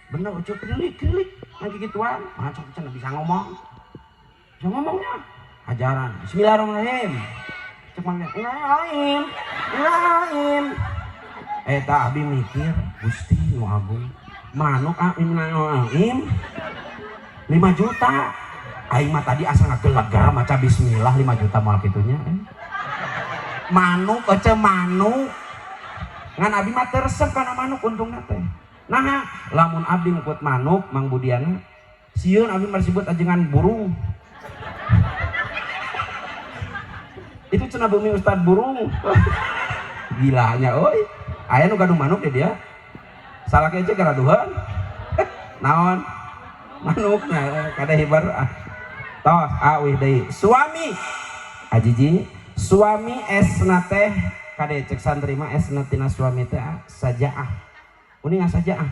bener ucup krilik lagi gituan macam cenah bisa ngomongnya ajaran bismillahirrahmanirrahim cek mangga Naim eta abi mikir Gusti nu agung manuk Naim 5 juta aing mah tadi asa ngagelar maca bismillah 5 juta moal kitunya manuk manuk ngan abi mah teresep kana manuk untungna teh nah lamun abdi ngukut manuk Mang Budiana sieun abdi marsibut ajengan burung itu cenah bumi Ustad burung gilanya oi aya nu gaduh manuk deh dia salah kece garaduhan naon manuknya kada hibar tos awih deui suami ajiji suami esna teh kada cek santri mah esna tina suami teh sajaah uning sajaah